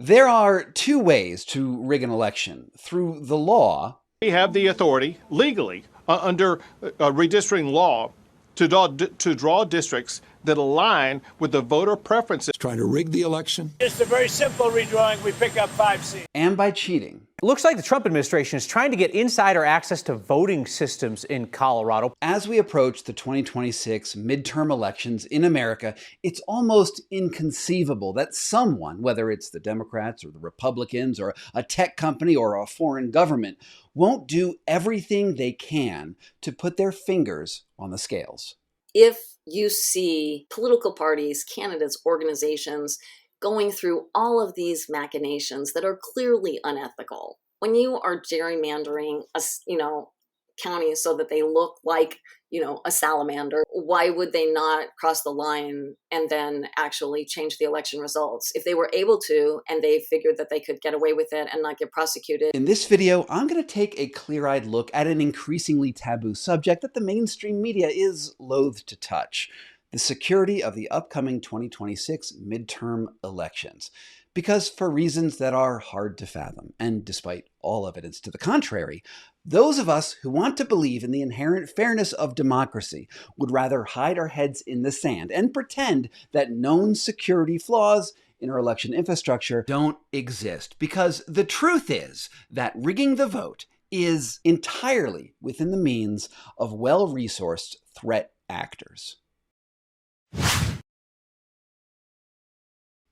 There are two ways to rig an election: through the law. We have the authority legally under redistricting law to draw districts that align with the voter preferences. Trying to rig the election. Just a very simple redrawing. We pick up 5 seats. And by cheating. It looks like the Trump administration is trying to get insider access to voting systems in Colorado. As we approach the 2026 midterm elections in America, it's almost inconceivable that someone, whether it's the Democrats or the Republicans or a tech company or a foreign government, won't do everything they can to put their fingers on the scales. If you see political parties, candidates, organizations going through all of these machinations that are clearly unethical, when you are gerrymandering, counties so that they look like, a salamander, why would they not cross the line and then actually change the election results? If they were able to, and they figured that they could get away with it and not get prosecuted. In this video, I'm going to take a clear-eyed look at an increasingly taboo subject that the mainstream media is loath to touch: the security of the upcoming 2026 midterm elections. Because for reasons that are hard to fathom, and despite all evidence to the contrary, those of us who want to believe in the inherent fairness of democracy would rather hide our heads in the sand and pretend that known security flaws in our election infrastructure don't exist. Because the truth is that rigging the vote is entirely within the means of well-resourced threat actors.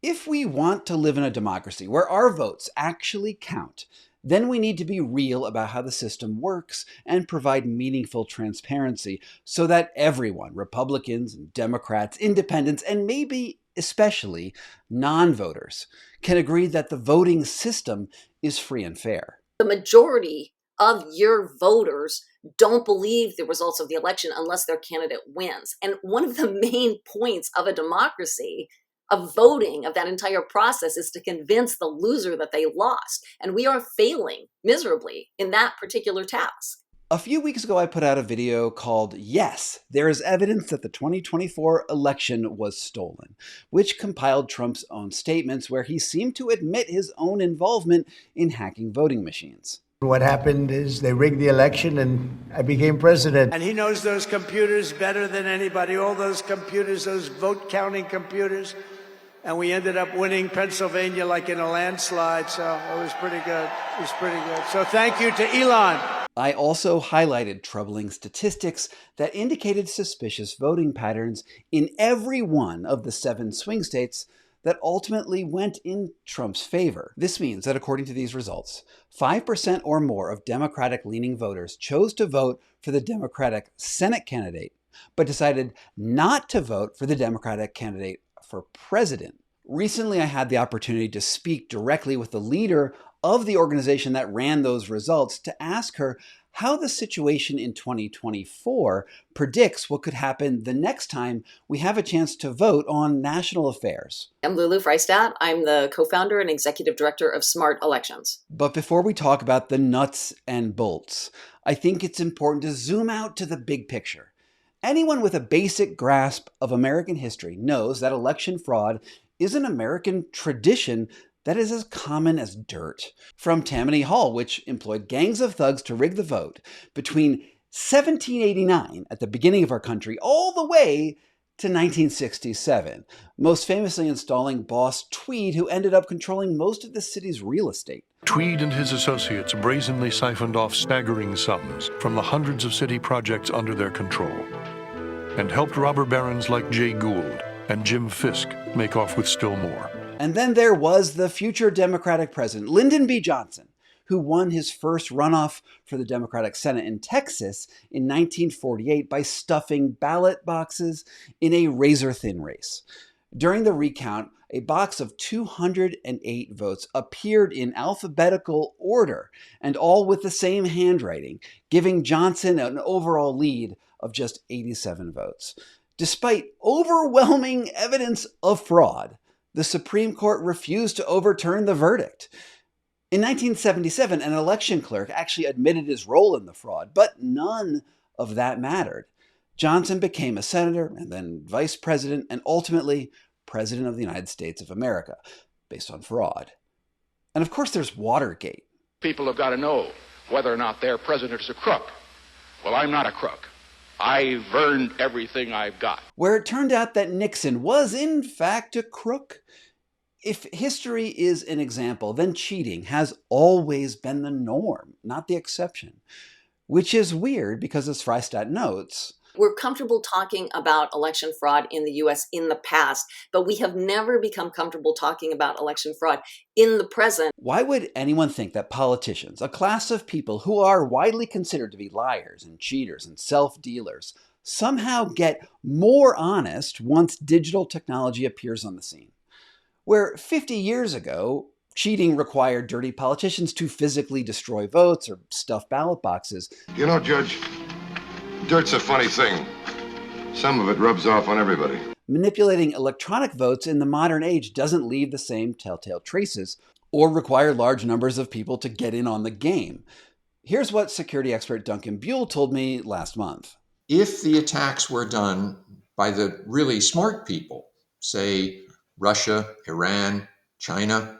If we want to live in a democracy where our votes actually count, then we need to be real about how the system works and provide meaningful transparency so that everyone, Republicans and Democrats, independents, and maybe especially non-voters, can agree that the voting system is free and fair. The majority of your voters don't believe the results of the election unless their candidate wins. And one of the main points of a democracy, of voting, of that entire process, is to convince the loser that they lost. And we are failing miserably in that particular task. A few weeks ago, I put out a video called "Yes, There is Evidence That the 2024 Election Was Stolen," which compiled Trump's own statements where he seemed to admit his own involvement in hacking voting machines. What happened is they rigged the election and I became president. And he knows those computers better than anybody, all those computers, those vote counting computers. And we ended up winning Pennsylvania like in a landslide. So it was pretty good. It was pretty good. So thank you to Elon. I also highlighted troubling statistics that indicated suspicious voting patterns in every one of the 7 swing states that ultimately went in Trump's favor. This means that according to these results, 5% or more of Democratic-leaning voters chose to vote for the Democratic Senate candidate, but decided not to vote for the Democratic candidate for president. Recently, I had the opportunity to speak directly with the leader of the organization that ran those results to ask her how the situation in 2024 predicts what could happen the next time we have a chance to vote on national affairs. I'm Lulu Freistadt. I'm the co-founder and executive director of Smart Elections. But before we talk about the nuts and bolts, I think it's important to zoom out to the big picture. Anyone with a basic grasp of American history knows that election fraud is an American tradition that is as common as dirt. From Tammany Hall, which employed gangs of thugs to rig the vote, between 1789, at the beginning of our country, all the way to 1967, most famously installing boss Tweed, who ended up controlling most of the city's real estate. Tweed and his associates brazenly siphoned off staggering sums from the hundreds of city projects under their control, and helped robber barons like Jay Gould and Jim Fisk make off with still more. And then there was the future Democratic president, Lyndon B. Johnson, who won his first runoff for the Democratic Senate in Texas in 1948 by stuffing ballot boxes in a razor-thin race. During the recount, a box of 208 votes appeared in alphabetical order, and all with the same handwriting, giving Johnson an overall lead of just 87 votes. Despite overwhelming evidence of fraud, the Supreme Court refused to overturn the verdict. In 1977, an election clerk actually admitted his role in the fraud, but none of that mattered. Johnson became a senator and then vice president and ultimately president of the United States of America, based on fraud. And of course, there's Watergate. People have got to know whether or not their president's a crook. Well, I'm not a crook. I've earned everything I've got. Where it turned out that Nixon was, in fact, a crook. If history is an example, then cheating has always been the norm, not the exception. Which is weird because, as Freistadt notes, we're comfortable talking about election fraud in the US in the past, but we have never become comfortable talking about election fraud in the present. Why would anyone think that politicians, a class of people who are widely considered to be liars and cheaters and self-dealers, somehow get more honest once digital technology appears on the scene? Where 50 years ago, cheating required dirty politicians to physically destroy votes or stuff ballot boxes. You know, Judge, dirt's a funny thing. Some of it rubs off on everybody. Manipulating electronic votes in the modern age doesn't leave the same telltale traces or require large numbers of people to get in on the game. Here's what security expert Duncan Buell told me last month. If the attacks were done by the really smart people, say Russia, Iran, China,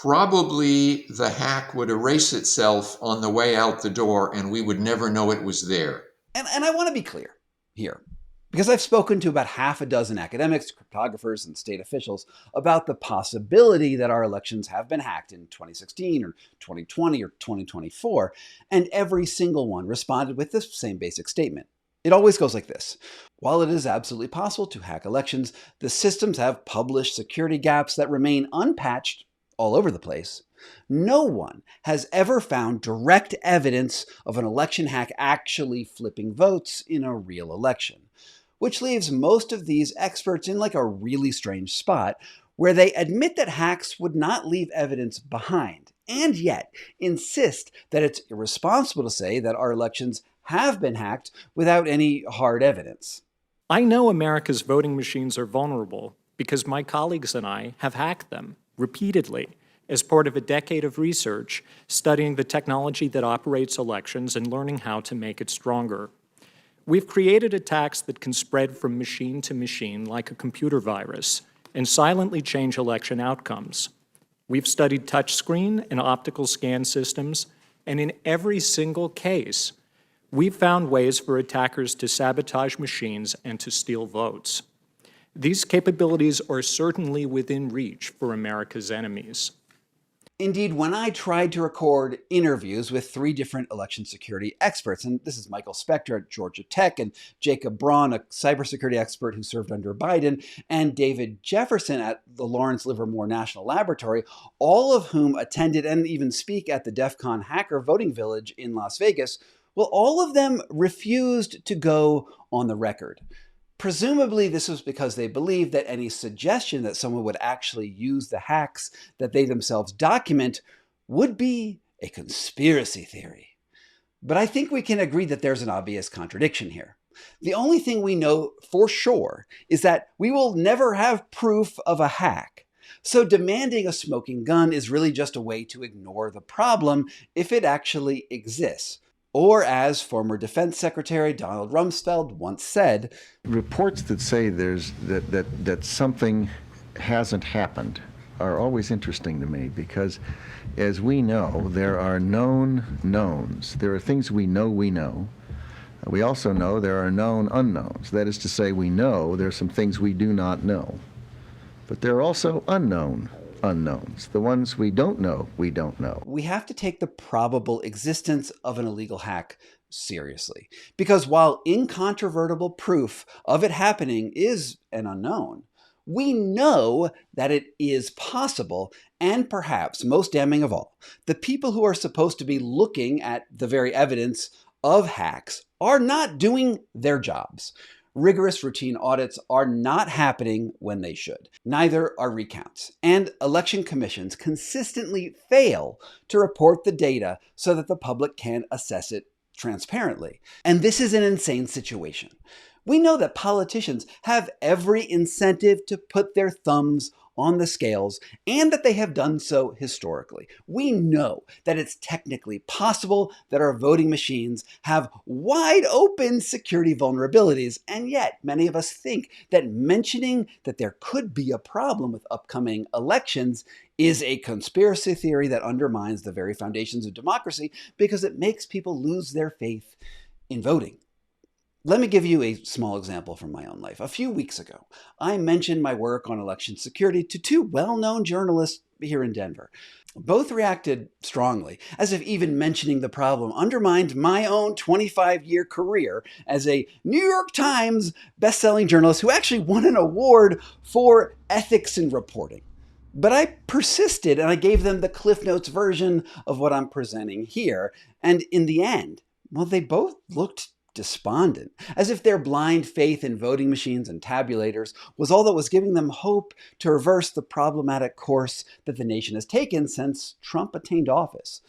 probably the hack would erase itself on the way out the door and we would never know it was there. And I want to be clear here, because I've spoken to about half a dozen academics, cryptographers, and state officials about the possibility that our elections have been hacked in 2016 or 2020 or 2024, and every single one responded with the same basic statement. It always goes like this. While it is absolutely possible to hack elections, the systems have published security gaps that remain unpatched all over the place. No one has ever found direct evidence of an election hack actually flipping votes in a real election, which leaves most of these experts in like a really strange spot where they admit that hacks would not leave evidence behind, and yet insist that it's irresponsible to say that our elections have been hacked without any hard evidence. I know America's voting machines are vulnerable because my colleagues and I have hacked them repeatedly as part of a decade of research studying the technology that operates elections and learning how to make it stronger. We've created attacks that can spread from machine to machine like a computer virus and silently change election outcomes. We've studied touchscreen and optical scan systems, and in every single case, we've found ways for attackers to sabotage machines and to steal votes. These capabilities are certainly within reach for America's enemies. Indeed, when I tried to record interviews with 3 different election security experts, and this is Michael Spector at Georgia Tech, and Jacob Braun, a cybersecurity expert who served under Biden, and David Jefferson at the Lawrence Livermore National Laboratory, all of whom attended and even speak at the DEF CON Hacker Voting Village in Las Vegas, well, all of them refused to go on the record. Presumably, this was because they believed that any suggestion that someone would actually use the hacks that they themselves document would be a conspiracy theory. But I think we can agree that there's an obvious contradiction here. The only thing we know for sure is that we will never have proof of a hack. So demanding a smoking gun is really just a way to ignore the problem if it actually exists. Or as former Defense Secretary Donald Rumsfeld once said, reports that say that something hasn't happened are always interesting to me because, as we know, there are known knowns. There are things we know we know. We also know there are known unknowns. That is to say, we know there are some things we do not know. But there are also unknown unknowns. The ones we don't know, we don't know. We have to take the probable existence of an illegal hack seriously. Because while incontrovertible proof of it happening is an unknown, we know that it is possible, and perhaps most damning of all, the people who are supposed to be looking at the very evidence of hacks are not doing their jobs. Rigorous routine audits are not happening when they should. Neither are recounts. And election commissions consistently fail to report the data so that the public can assess it transparently. And this is an insane situation. We know that politicians have every incentive to put their thumbs on the scales and that they have done so historically. We know that it's technically possible that our voting machines have wide open security vulnerabilities, and yet many of us think that mentioning that there could be a problem with upcoming elections is a conspiracy theory that undermines the very foundations of democracy because it makes people lose their faith in voting. Let me give you a small example from my own life. A few weeks ago, I mentioned my work on election security to two well-known journalists here in Denver. Both reacted strongly, as if even mentioning the problem undermined my own 25-year career as a New York Times best-selling journalist who actually won an award for ethics in reporting. But I persisted and I gave them the Cliff Notes version of what I'm presenting here. And in the end, well, they both looked despondent, as if their blind faith in voting machines and tabulators was all that was giving them hope to reverse the problematic course that the nation has taken since Trump attained office.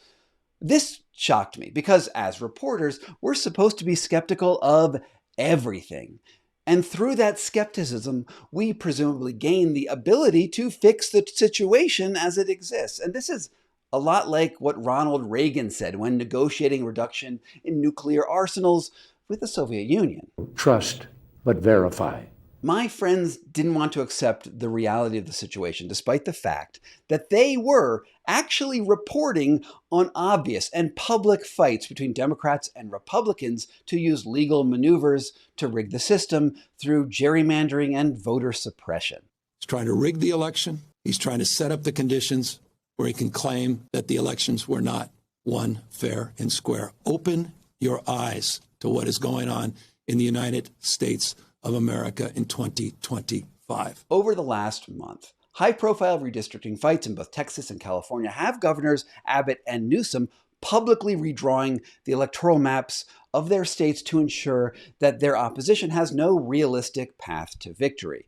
This shocked me because, as reporters, we're supposed to be skeptical of everything. And through that skepticism, we presumably gain the ability to fix the situation as it exists. And this is a lot like what Ronald Reagan said when negotiating reduction in nuclear arsenals with the Soviet Union. Trust, but verify. My friends didn't want to accept the reality of the situation, despite the fact that they were actually reporting on obvious and public fights between Democrats and Republicans to use legal maneuvers to rig the system through gerrymandering and voter suppression. He's trying to rig the election. He's trying to set up the conditions where he can claim that the elections were not won fair and square. Open your eyes to what is going on in the United States of America in 2025. Over the last month, high-profile redistricting fights in both Texas and California have governors Abbott and Newsom publicly redrawing the electoral maps of their states to ensure that their opposition has no realistic path to victory.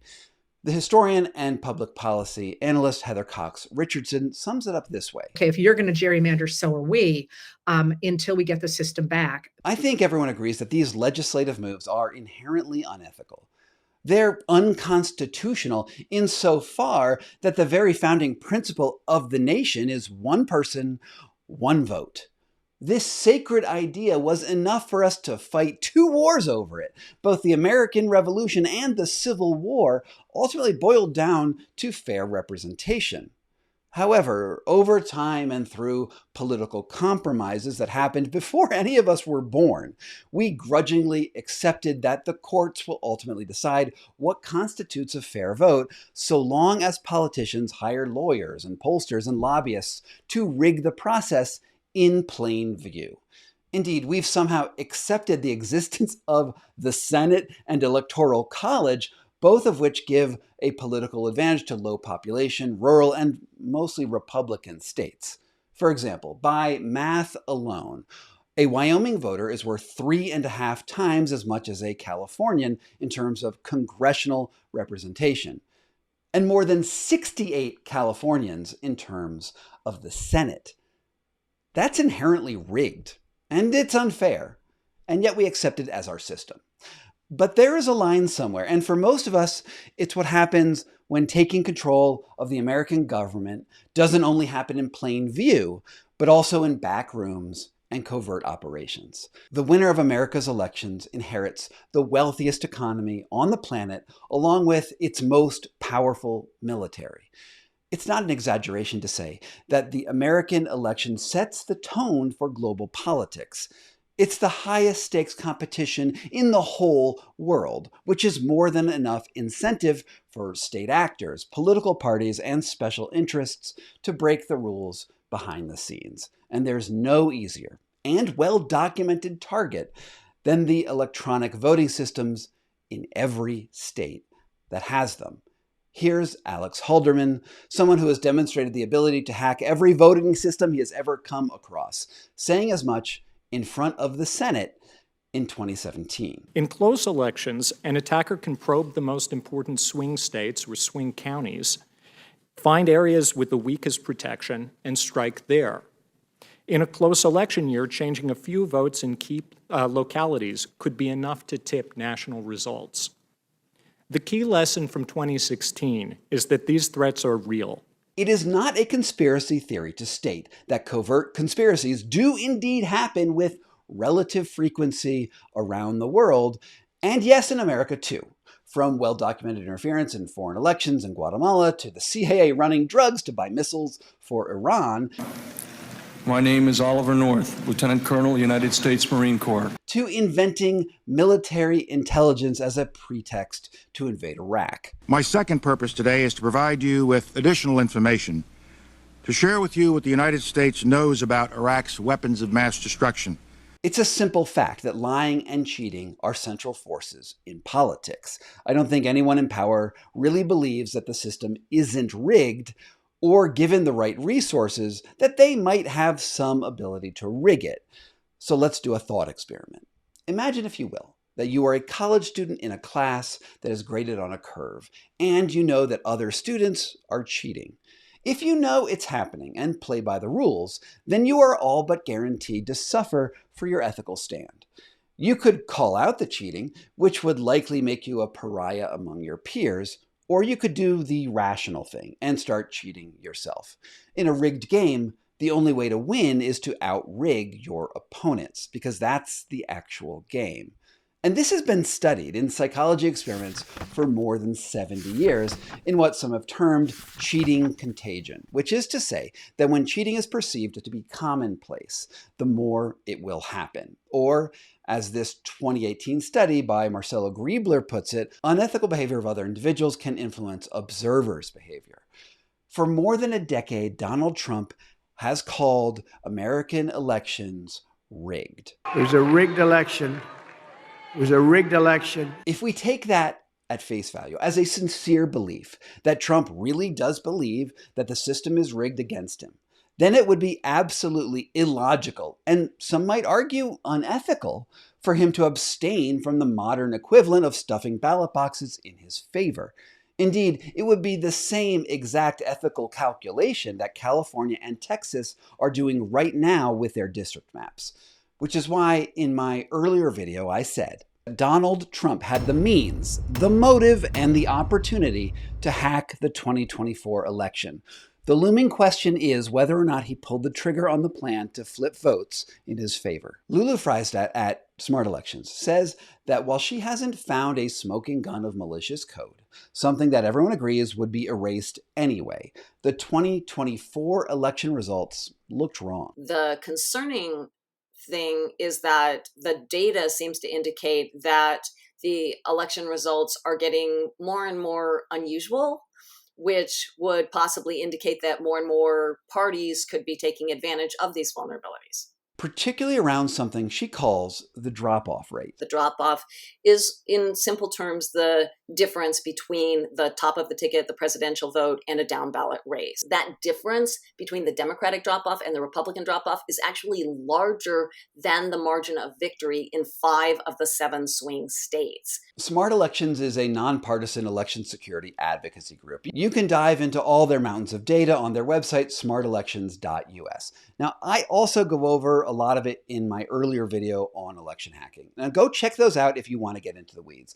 The historian and public policy analyst Heather Cox Richardson sums it up this way. Okay, if you're going to gerrymander, so are we, until we get the system back. I think everyone agrees that these legislative moves are inherently unethical. They're unconstitutional insofar that the very founding principle of the nation is one person, one vote. This sacred idea was enough for us to fight 2 wars over it. Both the American Revolution and the Civil War ultimately boiled down to fair representation. However, over time and through political compromises that happened before any of us were born, we grudgingly accepted that the courts will ultimately decide what constitutes a fair vote, so long as politicians hire lawyers and pollsters and lobbyists to rig the process in plain view. Indeed, we've somehow accepted the existence of the Senate and Electoral College, both of which give a political advantage to low population, rural, and mostly Republican states. For example, by math alone, a Wyoming voter is worth 3.5 times as much as a Californian in terms of congressional representation, and more than 68 Californians in terms of the Senate. That's inherently rigged, and it's unfair, and yet we accept it as our system. But there is a line somewhere, and for most of us, it's what happens when taking control of the American government doesn't only happen in plain view, but also in back rooms and covert operations. The winner of America's elections inherits the wealthiest economy on the planet, along with its most powerful military. It's not an exaggeration to say that the American election sets the tone for global politics. It's the highest stakes competition in the whole world, which is more than enough incentive for state actors, political parties, and special interests to break the rules behind the scenes. And there's no easier and well-documented target than the electronic voting systems in every state that has them. Here's Alex Halderman, someone who has demonstrated the ability to hack every voting system he has ever come across, saying as much in front of the Senate in 2017. In close elections, an attacker can probe the most important swing states or swing counties, find areas with the weakest protection, and strike there. In a close election year, changing a few votes in key localities could be enough to tip national results. The key lesson from 2016 is that these threats are real. It is not a conspiracy theory to state that covert conspiracies do indeed happen with relative frequency around the world, and yes, in America too. From well-documented interference in foreign elections in Guatemala, to the CIA running drugs to buy missiles for Iran. My name is Oliver North, Lieutenant Colonel, United States Marine Corps. To inventing military intelligence as a pretext to invade Iraq. My second purpose today is to provide you with additional information to share with you what the United States knows about Iraq's weapons of mass destruction. It's a simple fact that lying and cheating are central forces in politics. I don't think anyone in power really believes that the system isn't rigged, or given the right resources, that they might have some ability to rig it. So let's do a thought experiment. Imagine, if you will, that you are a college student in a class that is graded on a curve, and you know that other students are cheating. If you know it's happening and play by the rules, then you are all but guaranteed to suffer for your ethical stand. You could call out the cheating, which would likely make you a pariah among your peers, or you could do the rational thing and start cheating yourself. In a rigged game, the only way to win is to out-rig your opponents, because that's the actual game. And this has been studied in psychology experiments for more than 70 years in what some have termed cheating contagion, which is to say that when cheating is perceived to be commonplace, the more it will happen. Or, as this 2018 study by Marcelo Griebler puts it, unethical behavior of other individuals can influence observers' behavior. For more than a decade, Donald Trump has called American elections rigged. It was a rigged election. It was a rigged election. If we take that at face value as a sincere belief that Trump really does believe that the system is rigged against him, then it would be absolutely illogical, and some might argue unethical, for him to abstain from the modern equivalent of stuffing ballot boxes in his favor. Indeed, it would be the same exact ethical calculation that California and Texas are doing right now with their district maps. Which is why in my earlier video I said Donald Trump had the means, the motive, and the opportunity to hack the 2024 election. The looming question is whether or not he pulled the trigger on the plan to flip votes in his favor. Lulu Freistad at Smart Elections says that while she hasn't found a smoking gun of malicious code, something that everyone agrees would be erased anyway, the 2024 election results looked wrong. The concerning thing is that the data seems to indicate that the election results are getting more and more unusual, which would possibly indicate that more and more parties could be taking advantage of these vulnerabilities. Particularly around something she calls the drop-off rate. The drop-off is, in simple terms, the difference between the top of the ticket, the presidential vote, and a down-ballot race. That difference between the Democratic drop-off and the Republican drop-off is actually larger than the margin of victory in 5 of the 7 swing states. Smart Elections is a nonpartisan election security advocacy group. You can dive into all their mountains of data on their website, smartelections.us. Now, I also go over a lot of it in my earlier video on election hacking. Now, go check those out if you want to get into the weeds.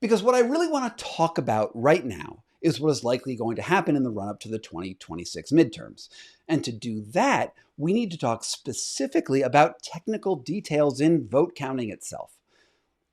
Because what I really want to talk about right now is what is likely going to happen in the run-up to the 2026 midterms. And to do that, we need to talk specifically about technical details in vote counting itself.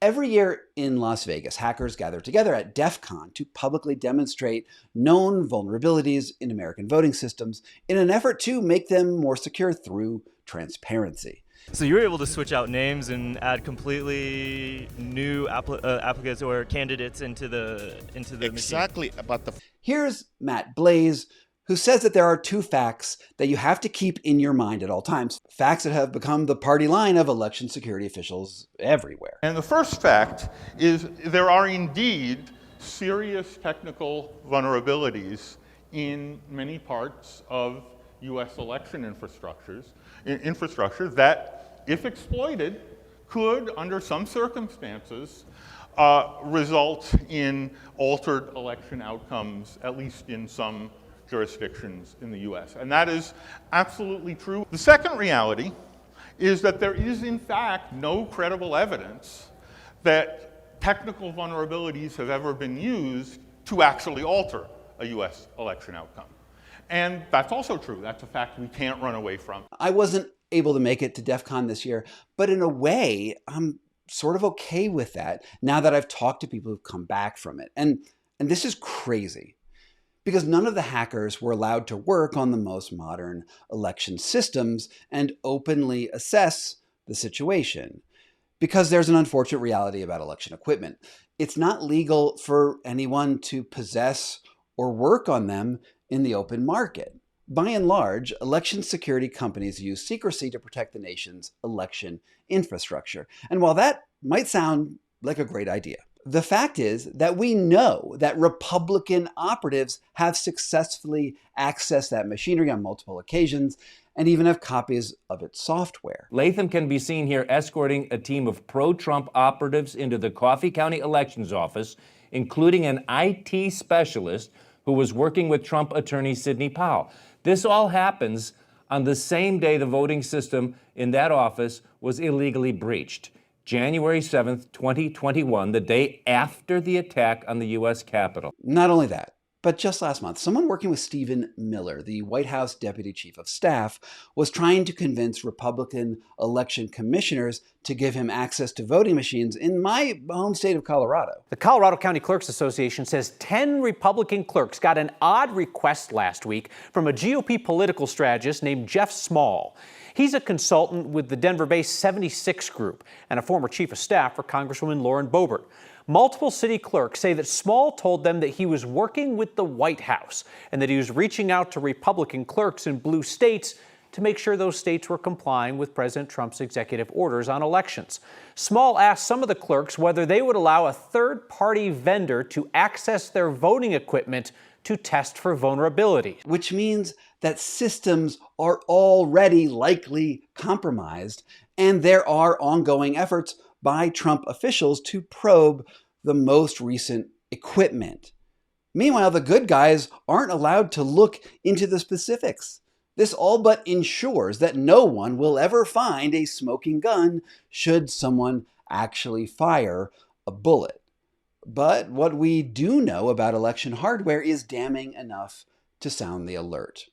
Every year in Las Vegas, hackers gather together at DEF CON to publicly demonstrate known vulnerabilities in American voting systems in an effort to make them more secure through transparency. So you were able to switch out names and add completely new applicants or candidates into the exactly machine. About the. Here's Matt Blaze, who says that there are 2 facts that you have to keep in your mind at all times. Facts that have become the party line of election security officials everywhere. And the first fact is there are indeed serious technical vulnerabilities in many parts of U.S. election infrastructure that, if exploited, could, under some circumstances, result in altered election outcomes, at least in some jurisdictions in the U.S. And that is absolutely true. The second reality is that there is, in fact, no credible evidence that technical vulnerabilities have ever been used to actually alter a US election outcome. And that's also true. That's a fact we can't run away from. I wasn't able to make it to DEF CON this year, but in a way, I'm sort of okay with that now that I've talked to people who've come back from it. And this is crazy because none of the hackers were allowed to work on the most modern election systems and openly assess the situation because there's an unfortunate reality about election equipment. It's not legal for anyone to possess or work on them in the open market. By and large, election security companies use secrecy to protect the nation's election infrastructure. And while that might sound like a great idea, the fact is that we know that Republican operatives have successfully accessed that machinery on multiple occasions and even have copies of its software. Latham can be seen here escorting a team of pro-Trump operatives into the Coffee County Elections Office, including an IT specialist who was working with Trump attorney Sidney Powell. This all happens on the same day the voting system in that office was illegally breached. January 7th, 2021, the day after the attack on the U.S. Capitol. Not only that, but just last month, someone working with Stephen Miller, the White House Deputy Chief of Staff, was trying to convince Republican election commissioners to give him access to voting machines in my home state of Colorado. The Colorado County Clerks Association says 10 Republican clerks got an odd request last week from a GOP political strategist named Jeff Small. He's a consultant with the Denver-based 76 Group and a former chief of staff for Congresswoman Lauren Boebert. Multiple city clerks say that Small told them that he was working with the White House and that he was reaching out to Republican clerks in blue states to make sure those states were complying with President Trump's executive orders on elections. Small asked some of the clerks whether they would allow a third-party vendor to access their voting equipment to test for vulnerability. Which means that systems are already likely compromised, and there are ongoing efforts by Trump officials to probe the most recent equipment. Meanwhile, the good guys aren't allowed to look into the specifics. This all but ensures that no one will ever find a smoking gun should someone actually fire a bullet. But what we do know about election hardware is damning enough to sound the alert.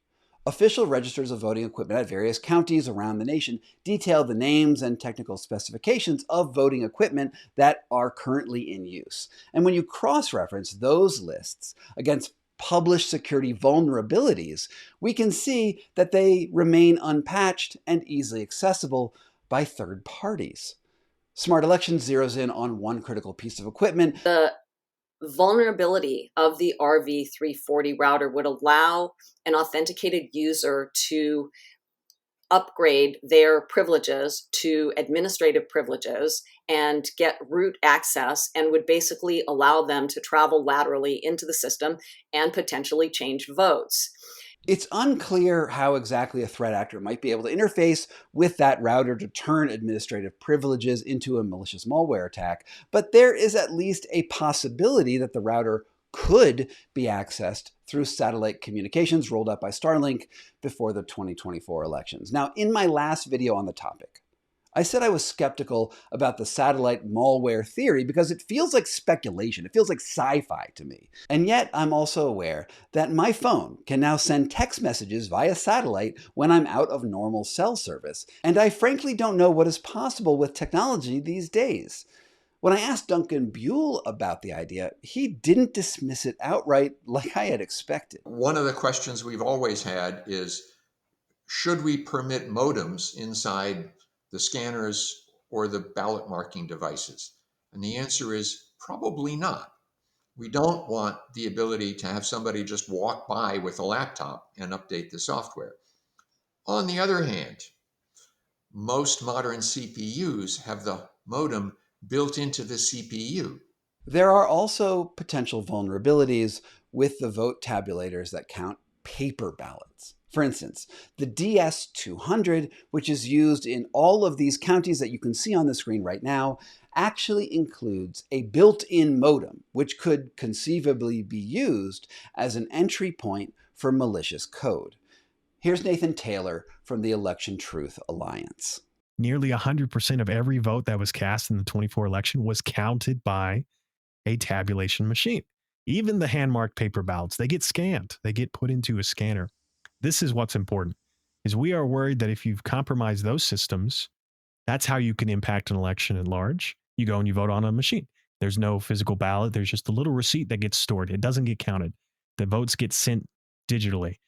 Official registers of voting equipment at various counties around the nation detail the names and technical specifications of voting equipment that are currently in use. And when you cross-reference those lists against published security vulnerabilities, we can see that they remain unpatched and easily accessible by third parties. Smart Elections zeroes in on one critical piece of equipment. The vulnerability of the RV340 router would allow an authenticated user to upgrade their privileges to administrative privileges and get root access, and would basically allow them to travel laterally into the system and potentially change votes. It's unclear how exactly a threat actor might be able to interface with that router to turn administrative privileges into a malicious malware attack, but there is at least a possibility that the router could be accessed through satellite communications rolled out by Starlink before the 2024 elections. Now, in my last video on the topic, I said I was skeptical about the satellite malware theory because it feels like speculation. It feels like sci-fi to me. And yet I'm also aware that my phone can now send text messages via satellite when I'm out of normal cell service. And I frankly don't know what is possible with technology these days. When I asked Duncan Buell about the idea, he didn't dismiss it outright like I had expected. One of the questions we've always had is, should we permit modems inside the scanners or the ballot marking devices? And the answer is probably not. We don't want the ability to have somebody just walk by with a laptop and update the software. On the other hand, most modern CPUs have the modem built into the CPU. There are also potential vulnerabilities with the vote tabulators that count paper ballots. For instance, the DS200, which is used in all of these counties that you can see on the screen right now, actually includes a built-in modem, which could conceivably be used as an entry point for malicious code. Here's Nathan Taylor from the Election Truth Alliance. nearly 100% of every vote that was cast in the 24 election was counted by a tabulation machine. Even the hand-marked paper ballots, they get scanned. They get put into a scanner. This is what's important, is we are worried that if you've compromised those systems, that's how you can impact an election at large. You go and you vote on a machine. There's no physical ballot. There's just a little receipt that gets stored. It doesn't get counted. The votes get sent digitally.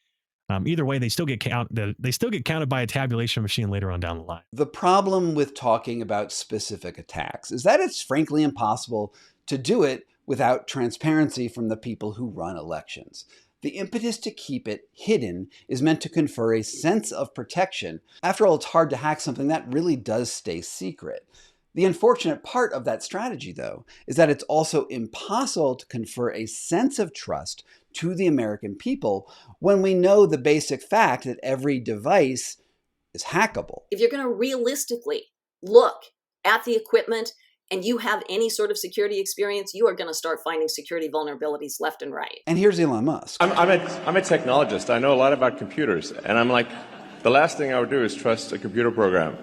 Either way, they still get counted by a tabulation machine later on down the line. The problem with talking about specific attacks is that it's frankly impossible to do it without transparency from the people who run elections. The impetus to keep it hidden is meant to confer a sense of protection. After all, it's hard to hack something that really does stay secret. The unfortunate part of that strategy, though, is that it's also impossible to confer a sense of trust to the American people when we know the basic fact that every device is hackable. If you're going to realistically look at the equipment and you have any sort of security experience, you are going to start finding security vulnerabilities left and right. And here's Elon Musk. I'm a technologist. I know a lot about computers. And I'm like, the last thing I would do is trust a computer program.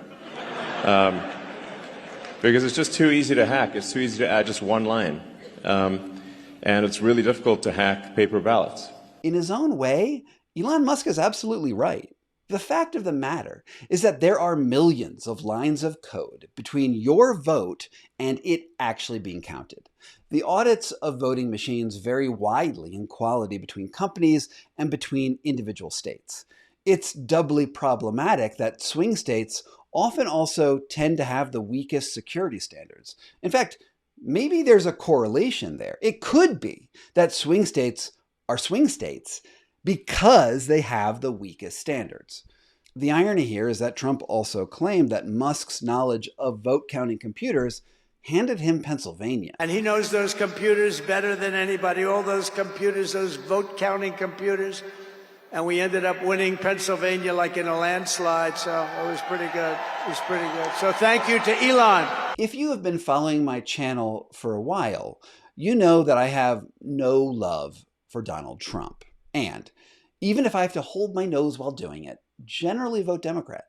Because it's just too easy to hack. It's too easy to add just one line. And it's really difficult to hack paper ballots. In his own way, Elon Musk is absolutely right. The fact of the matter is that there are millions of lines of code between your vote and it actually being counted. The audits of voting machines vary widely in quality between companies and between individual states. It's doubly problematic that swing states often also tend to have the weakest security standards. In fact, maybe there's a correlation there. It could be that swing states are swing states because they have the weakest standards. The irony here is that Trump also claimed that Musk's knowledge of vote-counting computers handed him Pennsylvania. And he knows those computers better than anybody, all those computers, those vote-counting computers. And we ended up winning Pennsylvania like in a landslide, so it was pretty good. It was pretty good. So thank you to Elon. If you have been following my channel for a while, you know that I have no love for Donald Trump. And even if I have to hold my nose while doing it, generally vote Democrat.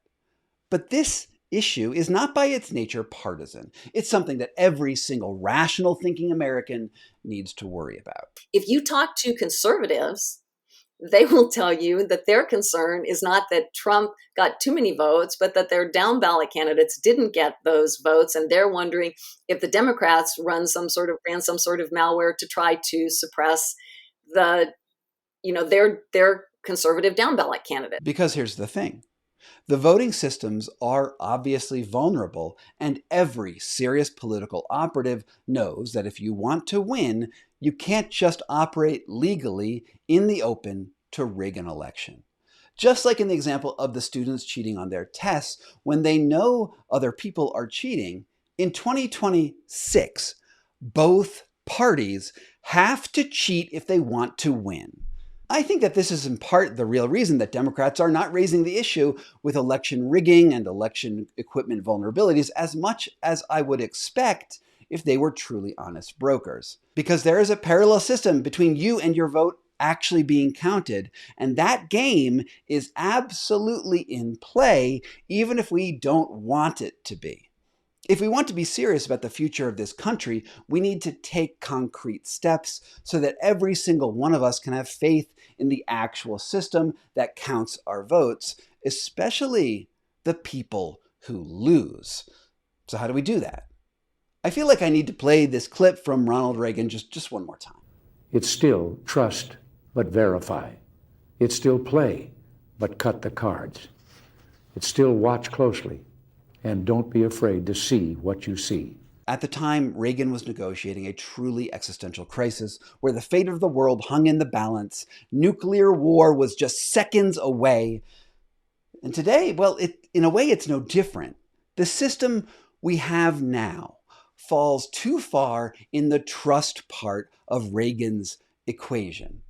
But this issue is not by its nature partisan. It's something that every single rational thinking American needs to worry about. If you talk to conservatives, they will tell you that their concern is not that Trump got too many votes, but that their down ballot candidates didn't get those votes. And they're wondering if the Democrats ran some sort of malware to try to suppress their conservative down ballot candidate. Because here's the thing. The voting systems are obviously vulnerable, and every serious political operative knows that if you want to win, you can't just operate legally in the open to rig an election. Just like in the example of the students cheating on their tests, when they know other people are cheating, in 2026, both parties have to cheat if they want to win. I think that this is in part the real reason that Democrats are not raising the issue with election rigging and election equipment vulnerabilities as much as I would expect if they were truly honest brokers. Because there is a parallel system between you and your vote actually being counted, and that game is absolutely in play, even if we don't want it to be. If we want to be serious about the future of this country, we need to take concrete steps so that every single one of us can have faith in the actual system that counts our votes, especially the people who lose. So how do we do that? I feel like I need to play this clip from Ronald Reagan just one more time. It's still trust, but verify. It's still play, but cut the cards. It's still watch closely. And don't be afraid to see what you see. At the time, Reagan was negotiating a truly existential crisis where the fate of the world hung in the balance. Nuclear war was just seconds away. And today, well, in a way, it's no different. The system we have now falls too far in the trust part of Reagan's equation.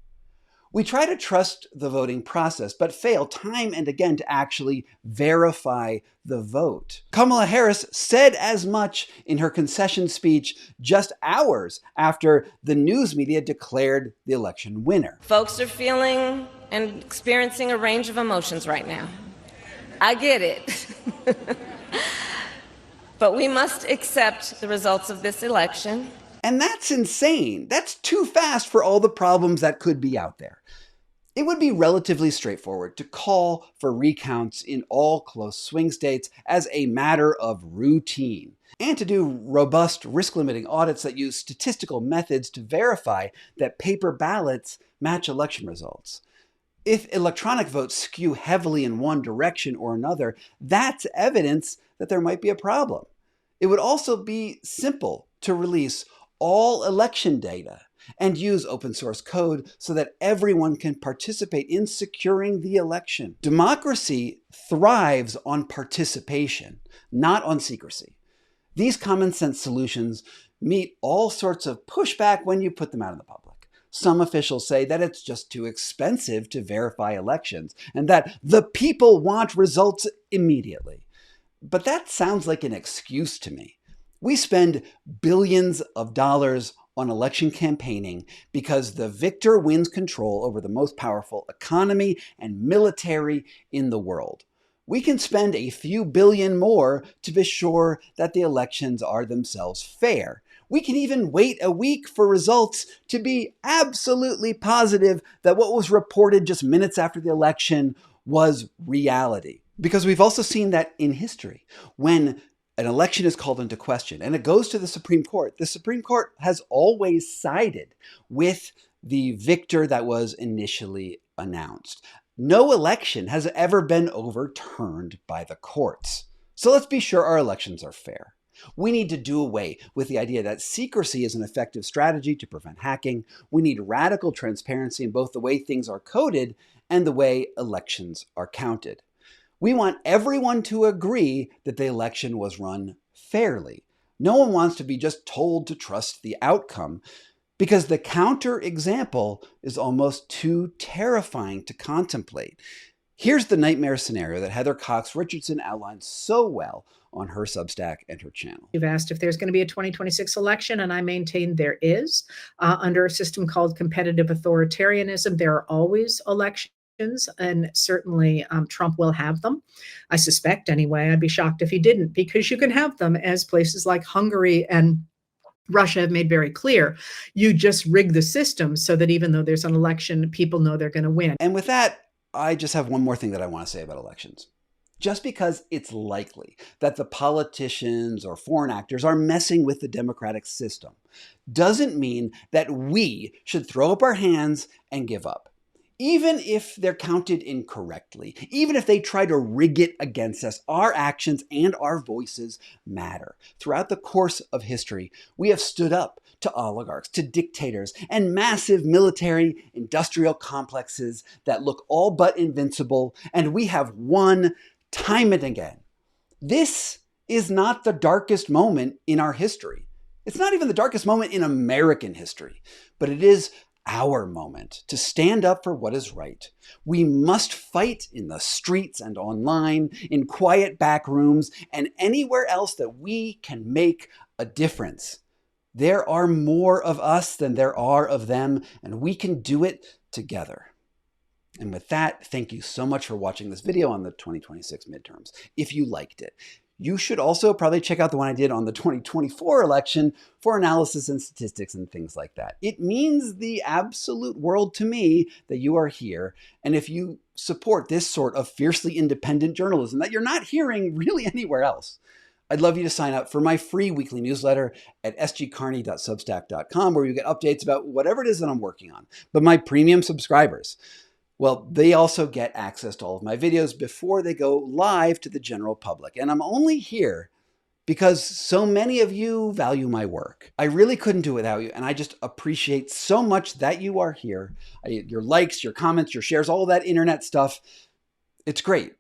We try to trust the voting process, but fail time and again to actually verify the vote. Kamala Harris said as much in her concession speech just hours after the news media declared the election winner. Folks are feeling and experiencing a range of emotions right now. I get it. But we must accept the results of this election. And that's insane. That's too fast for all the problems that could be out there. It would be relatively straightforward to call for recounts in all close swing states as a matter of routine, and to do robust risk-limiting audits that use statistical methods to verify that paper ballots match election results. If electronic votes skew heavily in one direction or another, that's evidence that there might be a problem. It would also be simple to release all election data and use open source code so that everyone can participate in securing the election. Democracy thrives on participation, not on secrecy. These common sense solutions meet all sorts of pushback when you put them out in the public. Some officials say that it's just too expensive to verify elections and that the people want results immediately. But that sounds like an excuse to me. We spend billions of dollars on election campaigning because the victor wins control over the most powerful economy and military in the world. We can spend a few billion more to be sure that the elections are themselves fair. We can even wait a week for results to be absolutely positive that what was reported just minutes after the election was reality. Because we've also seen that in history, when an election is called into question and it goes to the Supreme Court has always sided with the victor that was initially announced. No election has ever been overturned by the courts. So let's be sure our elections are fair. We need to do away with the idea that secrecy is an effective strategy to prevent hacking. We need radical transparency in both the way things are coded and the way elections are counted. We want everyone to agree that the election was run fairly. No one wants to be just told to trust the outcome, because the counter-example is almost too terrifying to contemplate. Here's the nightmare scenario that Heather Cox Richardson outlines so well on her Substack and her channel. You've asked if there's going to be a 2026 election, and I maintain there is. Under a system called competitive authoritarianism, there are always elections. And certainly Trump will have them. I suspect anyway. I'd be shocked if he didn't, because you can have them, as places like Hungary and Russia have made very clear. You just rig the system so that even though there's an election, people know they're going to win. And with that, I just have one more thing that I want to say about elections. Just because it's likely that the politicians or foreign actors are messing with the democratic system doesn't mean that we should throw up our hands and give up. Even if they're counted incorrectly, even if they try to rig it against us, our actions and our voices matter. Throughout the course of history, we have stood up to oligarchs, to dictators, and massive military industrial complexes that look all but invincible, and we have won time and again. This is not the darkest moment in our history. It's not even the darkest moment in American history, but it is our moment to stand up for what is right. We must fight in the streets and online, in quiet back rooms, and anywhere else that we can make a difference. There are more of us than there are of them, and we can do it together. And with that, thank you so much for watching this video on the 2026 midterms. If you liked it, you should also probably check out the one I did on the 2024 election for analysis and statistics and things like that. It means the absolute world to me that you are here. And if you support this sort of fiercely independent journalism that you're not hearing really anywhere else, I'd love you to sign up for my free weekly newsletter at sgcarney.substack.com, where you get updates about whatever it is that I'm working on. But my premium subscribers, well, they also get access to all of my videos before they go live to the general public. And I'm only here because so many of you value my work. I really couldn't do it without you, and I just appreciate so much that you are here. Your likes, your comments, your shares, all that internet stuff. It's great.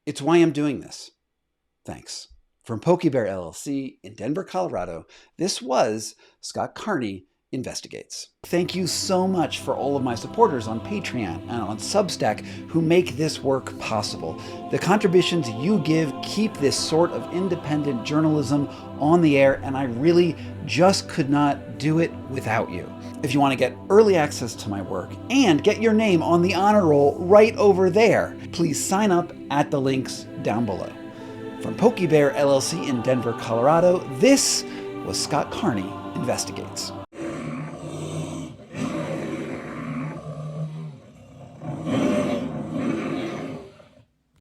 It's why I'm doing this. Thanks. From PokeyBear LLC in Denver, Colorado, this was Scott Carney Investigates. Thank you so much for all of my supporters on Patreon and on Substack who make this work possible. The contributions you give keep this sort of independent journalism on the air, and I really just could not do it without you. If you want to get early access to my work and get your name on the honor roll right over there, please sign up at the links down below. From PokeyBear LLC in Denver, Colorado, this was Scott Carney Investigates.